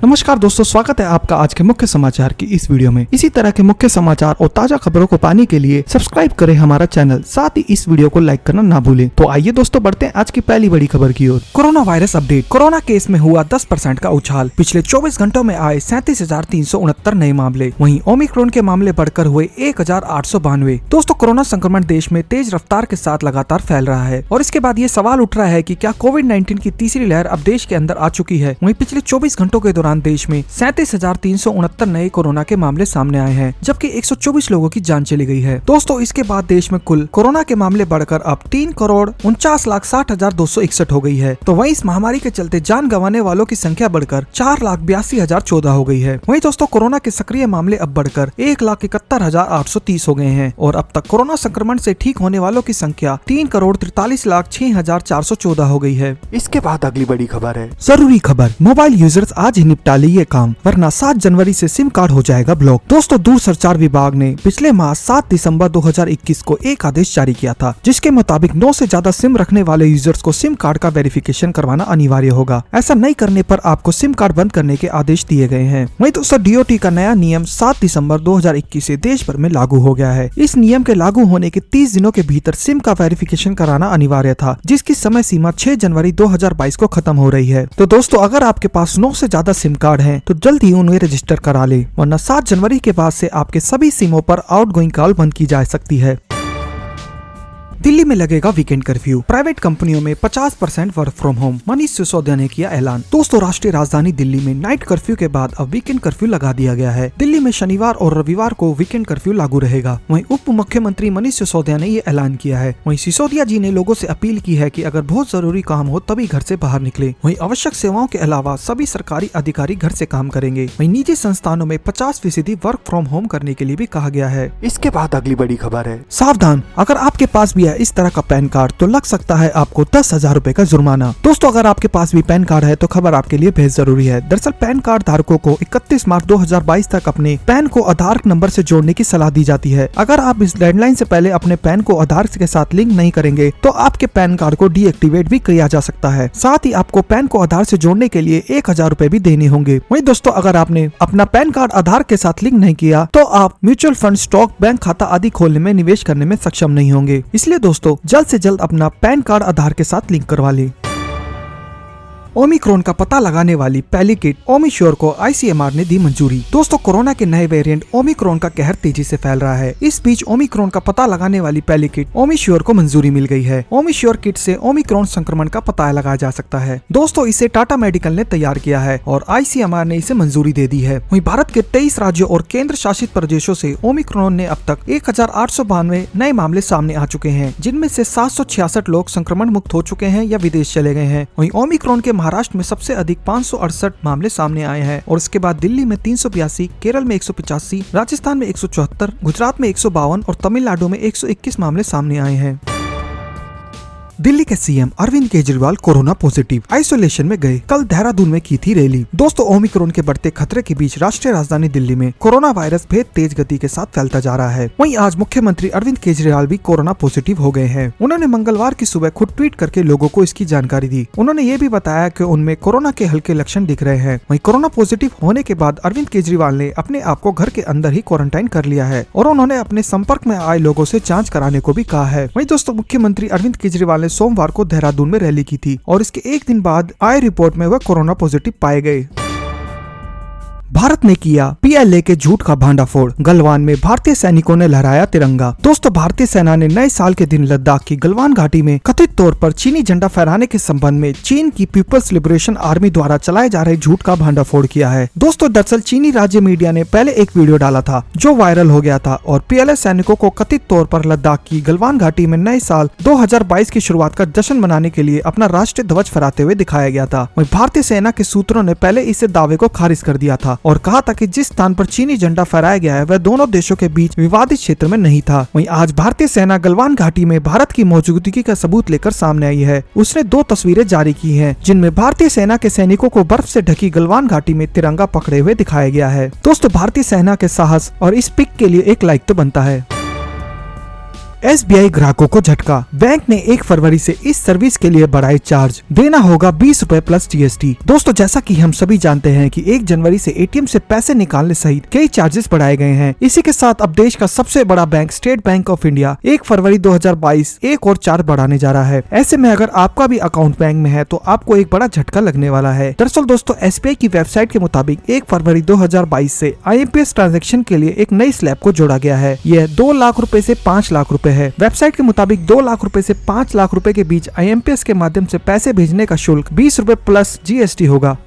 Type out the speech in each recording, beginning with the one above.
नमस्कार दोस्तों, स्वागत है आपका आज के मुख्य समाचार की इस वीडियो में। इसी तरह के मुख्य समाचार और ताजा खबरों को पाने के लिए सब्सक्राइब करें हमारा चैनल, साथ ही इस वीडियो को लाइक करना ना भूलें। तो आइए दोस्तों, बढ़ते हैं आज की पहली बड़ी खबर की ओर। Corona virus update. Corona case में हुआ 10% का उछाल। पिछले 24 घंटों में आए 37,369 नए मामले। वहीं ओमिक्रॉन के मामले बढ़कर हुए 1,892। दोस्तों, कोरोना संक्रमण देश में तेज रफ्तार के साथ लगातार फैल रहा है और इसके बाद ये सवाल उठ रहा है कि क्या कोविड-19 की तीसरी लहर अब देश के अंदर आ चुकी है। वहीं पिछले 24 घंटों के दौरान देश में 37,369 नए कोरोना के मामले सामने आए हैं, जबकि 124 लोगों की जान चली गई है। दोस्तों, इसके बाद देश में कुल कोरोना के मामले बढ़कर अब 3,49,60,261 हो गई है। तो वहीं इस महामारी के चलते जान गंवाने वालों की संख्या बढ़कर 4,82,014 हो गई है। वहीं दोस्तों, कोरोना के सक्रिय मामले अब बढ़कर 1,71,830 हो गए हैं और अब तक कोरोना संक्रमण से ठीक होने वालों की संख्या 3,43,06,414 हो गई है। इसके बाद अगली बड़ी खबर है। जरूरी खबर, मोबाइल यूजर्स आज ही निपटा ली ये काम, वरना 7 जनवरी से सिम कार्ड हो जाएगा ब्लॉक। दोस्तों, दूरसंचार विभाग ने पिछले माह 7 दिसंबर 2021 को एक आदेश जारी किया था, जिसके मुताबिक 9 से ज्यादा सिम रखने वाले यूजर्स को सिम कार्ड का वेरिफिकेशन करवाना अनिवार्य होगा। ऐसा नहीं करने पर आपको सिम कार्ड बंद करने के आदेश दिए गए हैं। वहीं दोस्तों, DOT का नया नियम 7 दिसंबर 2021 से देश भर में लागू हो गया है। इस नियम के लागू होने के 30 दिनों के भीतर सिम का वेरिफिकेशन कराना अनिवार्य था, जिसकी समय सीमा 6 जनवरी 2022 को खत्म हो रही है। तो दोस्तों, अगर आपके पास 9 से ज्यादा सिम कार्ड हैं, तो जल्द ही उन्हें रजिस्टर करा ले, वरना 7 जनवरी के बाद से आपके सभी सिमों पर आउटगोइंग कॉल बंद की जा सकती है। दिल्ली में लगेगा वीकेंड कर्फ्यू। प्राइवेट कंपनियों में 50% work from home. Manish Sisodia ने किया ऐलान। दोस्तों, राष्ट्रीय राजधानी दिल्ली में नाइट कर्फ्यू के बाद अब वीकेंड कर्फ्यू लगा दिया गया है। दिल्ली में शनिवार और रविवार को वीकेंड कर्फ्यू लागू रहेगा। वहीं उप मुख्यमंत्री मनीष सिसोदिया ने ये ऐलान किया है। वहीं सिसोदिया जी ने लोगों से अपील की है कि अगर बहुत जरूरी काम हो तभी घर से बाहर निकले। वहीं आवश्यक सेवाओं के अलावा सभी सरकारी अधिकारी घर से काम करेंगे। वहीं निजी संस्थानों में 50% वर्क फ्रॉम होम करने के लिए भी कहा गया है। इसके बाद अगली बड़ी खबर है। सावधान, अगर आपके पास भी इस तरह का पैन कार्ड तो लग सकता है आपको 10,000 रुपए का जुर्माना। दोस्तों, अगर आपके पास भी पैन कार्ड है तो खबर आपके लिए बेहद जरूरी है। दरअसल पैन कार्ड धारकों को 31 मार्च 2022 तक अपने पैन को आधार नंबर से जोड़ने की सलाह दी जाती है। अगर आप इस डेडलाइन से पहले अपने पैन को आधार के साथ लिंक नहीं करेंगे तो आपके पैन कार्ड को डीएक्टिवेट भी किया जा सकता है। साथ ही आपको पैन को आधार से जोड़ने के लिए 1,000 रुपए भी देने होंगे। वहीं दोस्तों, अगर आपने अपना पैन कार्ड आधार के साथ लिंक नहीं किया तो आप म्यूचुअल फंड, स्टॉक, बैंक खाता आदि खोलने में, निवेश करने में सक्षम नहीं होंगे। इसलिए दोस्तों, जल्द से जल्द अपना पैन कार्ड आधार के साथ लिंक करवा लें। ओमिक्रॉन का पता लगाने वाली पहली किट ओमिश्योर को ICMR ने दी मंजूरी। दोस्तों, कोरोना के नए वेरिएंट ओमिक्रॉन का कहर तेजी से फैल रहा है। इस बीच ओमिक्रॉन का पता लगाने वाली पहली किट ओमिश्योर को मंजूरी मिल गई है। ओमिश्योर किट से ओमिक्रॉन संक्रमण का पता लगाया जा सकता है। दोस्तों, इसे टाटा मेडिकल ने तैयार किया है और ICMR ने इसे मंजूरी दे दी है। वहीं भारत के 23 राज्यों और केंद्र शासित प्रदेशों से ओमिक्रॉन ने अब तक 1,892 नए मामले सामने आ चुके हैं, जिनमें से 766 लोग संक्रमण मुक्त हो चुके हैं या विदेश चले गए हैं। वहीं ओमिक्रॉन के महाराष्ट्र में सबसे अधिक 568 मामले सामने आए हैं और इसके बाद दिल्ली में 382, केरल में 185, राजस्थान में 174, गुजरात में 152 और तमिलनाडु में 121 मामले सामने आए हैं। दिल्ली के CM Arvind Kejriwal corona positive, isolation में गए। कल देहरादून में की थी रैली। दोस्तों, ओमिक्रॉन के बढ़ते खतरे के बीच राष्ट्रीय राजधानी दिल्ली में कोरोना वायरस बेहद तेज गति के साथ फैलता जा रहा है। वहीं आज मुख्यमंत्री अरविंद केजरीवाल भी कोरोना पॉजिटिव हो गए हैं। उन्होंने मंगलवार की सुबह खुद ट्वीट करके लोगों को इसकी जानकारी दी। उन्होंने ये भी बताया कि उनमें कोरोना के हल्के लक्षण दिख रहे हैं। वहीं कोरोना पॉजिटिव होने के बाद अरविंद केजरीवाल ने अपने आप को घर के अंदर ही क्वारंटाइन कर लिया है और उन्होंने अपने संपर्क में आए लोगों से जाँच कराने को भी कहा है। वहीं दोस्तों, मुख्यमंत्री अरविंद केजरीवाल ने सोमवार को देहरादून में रैली की थी और इसके एक दिन बाद आए रिपोर्ट में वह कोरोना पॉजिटिव पाए गए। भारत ने किया PLA के झूठ का भांडाफोड़। गलवान में भारतीय सैनिकों ने लहराया तिरंगा। दोस्तों, भारतीय सेना ने नए साल के दिन लद्दाख की गलवान घाटी में कथित तौर पर चीनी झंडा फहराने के संबंध में चीन की पीपल्स लिबरेशन आर्मी द्वारा चलाए जा रहे झूठ का भांडाफोड़ किया है। दोस्तों, दरअसल चीनी राज्य मीडिया ने पहले एक वीडियो डाला था जो वायरल हो गया था और PLA सैनिकों को कथित तौर पर लद्दाख की गलवान घाटी में नए साल 2022 की शुरुआत का जश्न मनाने के लिए अपना राष्ट्रीय ध्वज फहराते हुए दिखाया गया था। वहीं भारतीय सेना के सूत्रों ने पहले इस दावे को खारिज कर दिया था और कहा था कि जिस स्थान पर चीनी झंडा फहराया गया है वह दोनों देशों के बीच विवादित क्षेत्र में नहीं था। वहीं आज भारतीय सेना गलवान घाटी में भारत की मौजूदगी का सबूत लेकर सामने आई है। उसने 2 तस्वीरें जारी की हैं, जिनमें भारतीय सेना के सैनिकों को बर्फ से ढकी गलवान घाटी में तिरंगा पकड़े हुए दिखाया गया है। दोस्तों, भारतीय सेना के साहस और इस पिक के लिए एक लाइक तो बनता है। SBI ग्राहकों को झटका। बैंक ने 1 फरवरी से इस सर्विस के लिए बढ़ाए चार्ज, देना होगा 20 रुपए प्लस GST। दोस्तों, जैसा कि हम सभी जानते हैं कि 1 जनवरी से ATM से पैसे निकालने सहित कई चार्जेस बढ़ाए गए हैं। इसी के साथ अब देश का सबसे बड़ा bank state bank of India 1 फरवरी 2022 एक और चार्ज बढ़ाने जा रहा है। ऐसे में अगर आपका भी अकाउंट बैंक में है तो आपको एक बड़ा झटका लगने वाला है। दरअसल दोस्तों, SBI की वेबसाइट के मुताबिक 1 फरवरी 2022 से IMPS ट्रांजैक्शन के लिए एक नई स्लैब को जोड़ा गया है। यह 2 लाख रुपए से 5 लाख रुपए है। वेबसाइट के मुताबिक 2 लाख रुपए से 5 लाख रुपए के बीच IMPS के माध्यम से पैसे भेजने का शुल्क 20 रुपए प्लस GST होगा।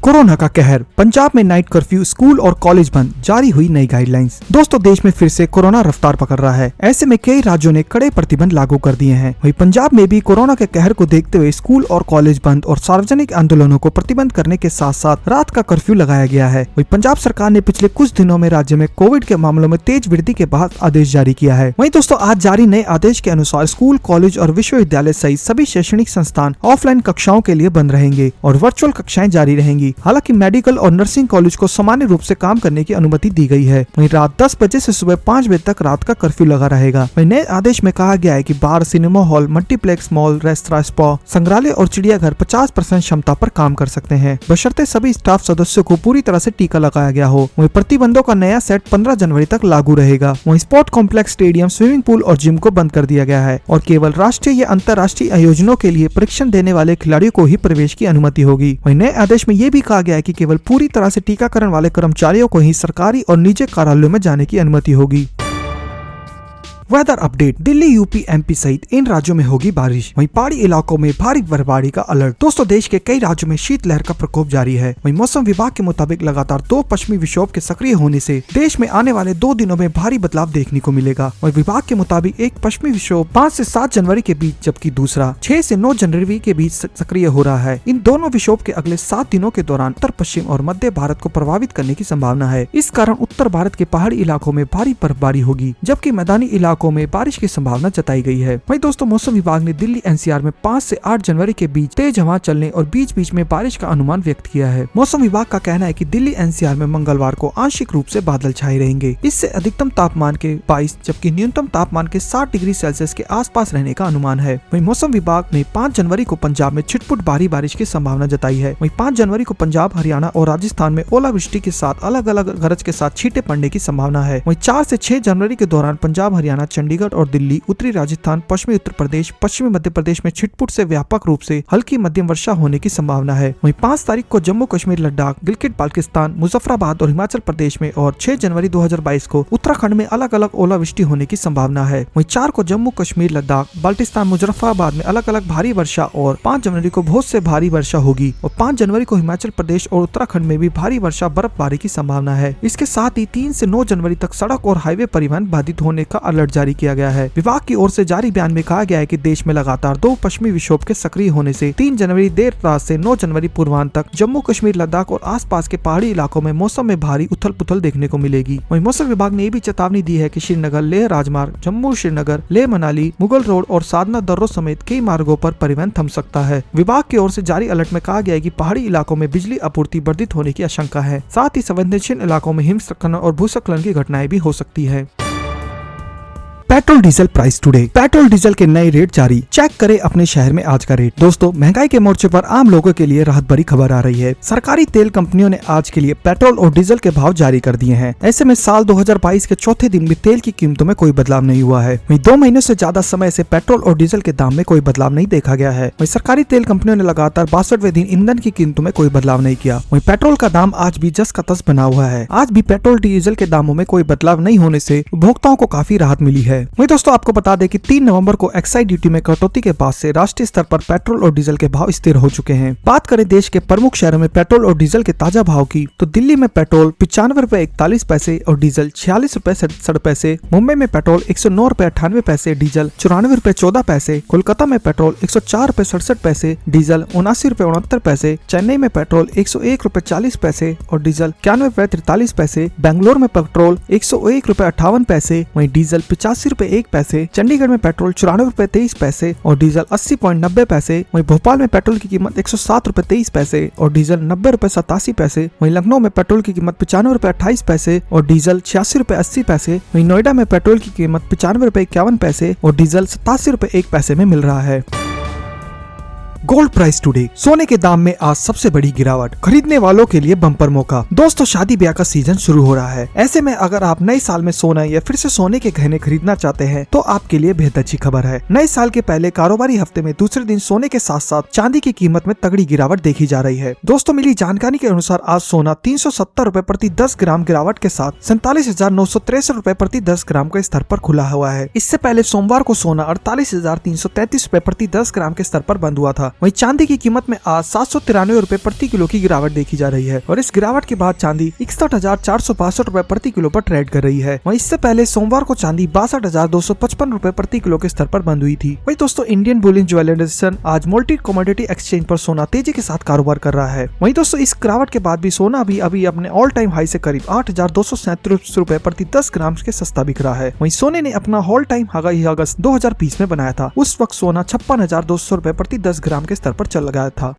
कोरोना का कहर, पंजाब में नाइट कर्फ्यू, स्कूल और कॉलेज बंद, जारी हुई नई गाइडलाइंस। दोस्तों, देश में फिर से कोरोना रफ्तार पकड़ रहा है। ऐसे में कई राज्यों ने कड़े प्रतिबंध लागू कर दिए हैं। वहीं पंजाब में भी कोरोना के कहर को देखते हुए स्कूल और कॉलेज बंद और सार्वजनिक आंदोलनों को प्रतिबंध करने के साथ साथ रात का कर्फ्यू लगाया गया है। वहीं पंजाब सरकार ने पिछले कुछ दिनों में राज्य में कोविड के मामलों में तेज वृद्धि के बाद आदेश जारी किया है। वहीं दोस्तों, आज जारी नए आदेश के अनुसार स्कूल, कॉलेज और विश्वविद्यालय सहित सभी शैक्षणिक संस्थान ऑफलाइन कक्षाओं के लिए बंद रहेंगे और वर्चुअल कक्षाएं जारी रहेंगी। हालांकि मेडिकल और नर्सिंग कॉलेज को सामान्य रूप से काम करने की अनुमति दी गई है। वहीं रात 10 बजे से सुबह 5 बजे तक रात का कर्फ्यू लगा रहेगा। वहीं नए आदेश में कहा गया है कि bar, cinema hall, multiplex, mall, restaurant, spa, संग्रहालय और चिड़ियाघर 50% क्षमता पर काम कर सकते हैं, बशर्ते सभी स्टाफ सदस्यों को पूरी तरह से टीका लगाया गया हो। वहीं प्रतिबंधों का नया सेट 15 जनवरी तक लागू रहेगा। वहीं sport complex, stadium, swimming pool और जिम को बंद कर दिया गया है और केवल राष्ट्रीय या अंतर्राष्ट्रीय आयोजनों के लिए परीक्षण देने वाले खिलाड़ियों को ही प्रवेश की अनुमति होगी। वहीं नए आदेश में ये भी कहा गया है कि केवल पूरी तरह से टीकाकरण वाले कर्मचारियों को ही सरकारी और निजी कार्यालयों में जाने की अनुमति होगी। Weather update, Delhi, UP, MP सहित इन राज्यों में होगी बारिश। वहीं पहाड़ी इलाकों में भारी बर्फबारी का अलर्ट। दोस्तों, देश के कई राज्यों में शीतलहर का प्रकोप जारी है। वहीं मौसम विभाग के मुताबिक लगातार 2 पश्चिमी विक्षोभ के सक्रिय होने से देश में आने वाले 2 दिनों में भारी बदलाव देखने को मिलेगा। वहीं विभाग के मुताबिक एक पश्चिमी विक्षोभ 5 से 7 जनवरी के बीच, जबकि दूसरा 6 से 9 जनवरी के बीच सक्रिय हो रहा है। इन दोनों विक्षोभ के अगले 7 दिनों के दौरान उत्तर पश्चिम और मध्य भारत को प्रभावित करने की संभावना है। इस कारण उत्तर भारत के पहाड़ी इलाकों में भारी बर्फबारी होगी, जबकि मैदानी इलाकों में बारिश की संभावना जताई गई है। वहीं दोस्तों, मौसम विभाग ने दिल्ली NCR में 5 से 8 जनवरी के बीच तेज हवा चलने और बीच बीच में बारिश का अनुमान व्यक्त किया है। मौसम विभाग का कहना है कि दिल्ली NCR में मंगलवार को आंशिक रूप से बादल छाए रहेंगे। इससे अधिकतम तापमान के 22 जबकि न्यूनतम तापमान के 60 डिग्री सेल्सियस के आसपास रहने का अनुमान है। वहीं मौसम विभाग ने 5 जनवरी को पंजाब में छिटपुट भारी बारिश की संभावना जताई है। वहीं 5 जनवरी को पंजाब, हरियाणा और राजस्थान में ओलावृष्टि के साथ अलग अलग गरज के साथ छींटे पड़ने की संभावना है। वहीं 4 से 6 जनवरी के दौरान पंजाब, हरियाणा, चंडीगढ़ और दिल्ली, उत्तरी राजस्थान, पश्चिमी उत्तर प्रदेश, पश्चिमी मध्य प्रदेश में छिटपुट से व्यापक रूप से हल्की मध्यम वर्षा होने की संभावना है। वहीं 5 तारीख को जम्मू कश्मीर, लद्दाख, गिलगित बाल्टिस्तान, मुजफ्फराबाद और हिमाचल प्रदेश में और 6 जनवरी 2022 को उत्तराखंड में अलग अलग ओलावृष्टि होने की संभावना है। वहीं 4 को जम्मू कश्मीर, लद्दाख, बाल्टिस्तान, मुजफ्फराबाद में अलग अलग भारी वर्षा और 5 जनवरी को बहुत से भारी वर्षा होगी और 5 जनवरी को हिमाचल प्रदेश और उत्तराखंड में भी भारी वर्षा, बर्फबारी की संभावना है। इसके साथ ही 3 से 9 जनवरी तक सड़क और हाईवे परिवहन बाधित होने का अलर्ट जारी किया गया है। विभाग की ओर से जारी बयान में कहा गया है कि देश में लगातार 2 पश्चिमी विक्षोभ के सक्रिय होने से 3 जनवरी देर रात से 9 जनवरी पूर्वाह्न तक जम्मू कश्मीर, लद्दाख और आसपास के पहाड़ी इलाकों में मौसम में भारी उथल पुथल देखने को मिलेगी। वहीं मौसम विभाग ने ये भी चेतावनी दी है कि श्रीनगर, लेह राजमार्ग, जम्मू श्रीनगर, लेह मनाली, मुगल रोड और साधना दर्रों समेत कई मार्गों पर परिवहन थम सकता है। विभाग की ओर से जारी अलर्ट में कहा गया है कि पहाड़ी इलाकों में बिजली आपूर्ति वर्धित होने की आशंका है। साथ ही संवेदनशील इलाकों में हिमस्खलन और भूस्खलन की घटनाएं भी हो सकती है। Petrol diesel price today, petrol diesel के नए रेट जारी, चेक करें अपने शहर में आज का रेट। दोस्तों, महंगाई के मोर्चे पर आम लोगों के लिए राहत भरी खबर आ रही है। सरकारी तेल कंपनियों ने आज के लिए पेट्रोल और डीजल के भाव जारी कर दिए हैं। ऐसे में साल 2022 के चौथे दिन भी तेल की कीमतों में कोई बदलाव नहीं हुआ है। वहीं 2 महीनों से ज्यादा समय से पेट्रोल और डीजल के दाम में कोई बदलाव नहीं देखा गया है। वहीं सरकारी तेल कंपनियों ने लगातार 62वें दिन ईंधन की कीमतों में कोई बदलाव नहीं किया। वहीं पेट्रोल का दाम आज भी जस का तस बना हुआ है। आज भी पेट्रोल डीजल के दामों में कोई बदलाव नहीं होने से उपभोक्ताओं को काफी राहत मिली है। वहीं दोस्तों, आपको बता दें कि 3 नवंबर को एक्साइज ड्यूटी में कटौती के बाद से राष्ट्रीय स्तर पर पेट्रोल और डीजल के भाव स्थिर हो चुके हैं। बात करें देश के प्रमुख शहरों में पेट्रोल और डीजल के ताजा भाव की, तो दिल्ली में पेट्रोल 95 रुपए 41 पैसे और डीजल 46 रुपए 67 पैसे, मुंबई में पेट्रोल 109 रुपए 98 पैसे, डीजल 94 रुपए 14 पैसे, कोलकाता में पेट्रोल 104 रुपए 67 पैसे, डीजल 79 रुपए 69 पैसे, चेन्नई में पेट्रोल 101 रुपए 40 पैसे और डीजल 91 रुपए 43 पैसे, बेंगलोर में पेट्रोल 101 रुपए 58 पैसे, वहीं डीजल 85 ₹80.01, चंडीगढ़ में पेट्रोल ₹94.23 और डीजल 80.90 वहीं भोपाल में पेट्रोल की कीमत ₹107.23 और डीजल ₹90.87। वहीं लखनऊ में पेट्रोल की कीमत ₹95.28 और डीजल ₹86.80। वहीं नोएडा में पेट्रोल की कीमत ₹95.51 और डीजल ₹87.01 में मिल रहा है। गोल्ड प्राइस टुडे, सोने के दाम में आज सबसे बड़ी गिरावट, खरीदने वालों के लिए बम्पर मौका। दोस्तों, शादी ब्याह का सीजन शुरू हो रहा है। ऐसे में अगर आप नए साल में सोना या फिर से सोने के गहने खरीदना चाहते हैं तो आपके लिए बेहद अच्छी खबर है। नए साल के पहले कारोबारी हफ्ते में दूसरे दिन सोने के साथ साथ चांदी की कीमत में तगड़ी गिरावट देखी जा रही है। दोस्तों, मिली जानकारी के अनुसार आज सोना ₹370 प्रति 10 ग्राम गिरावट के साथ 47,963 प्रति 10 ग्राम के स्तर पर खुला हुआ है। इससे पहले सोमवार को सोना 48,333 प्रति 10 ग्राम के स्तर पर बंद हुआ था। वहीं चांदी की कीमत में आज ₹793 प्रति किलो की गिरावट देखी जा रही है और इस गिरावट के बाद चांदी 61,462 प्रति किलो पर ट्रेड कर रही है। वहीं इससे पहले सोमवार को चांदी 62,255 प्रति किलो के स्तर पर बंद हुई थी। वहीं दोस्तों, इंडियन बुलियन ज्वेलर्स आज मल्टी कमोडिटी एक्सचेंज पर सोना तेजी के साथ कारोबार कर रहा है। वहीं दोस्तों, इस गिरावट के बाद भी सोना अभी अपने ऑल टाइम हाई से करीब 8,237 प्रति 10 ग्राम के सस्ता बिक रहा है। वहीं सोने ने अपना ऑल टाइम हाई अगस्त 2020 में बनाया था। उस वक्त सोना 56,200 प्रति 10 ग्राम के स्तर पर चल गया था।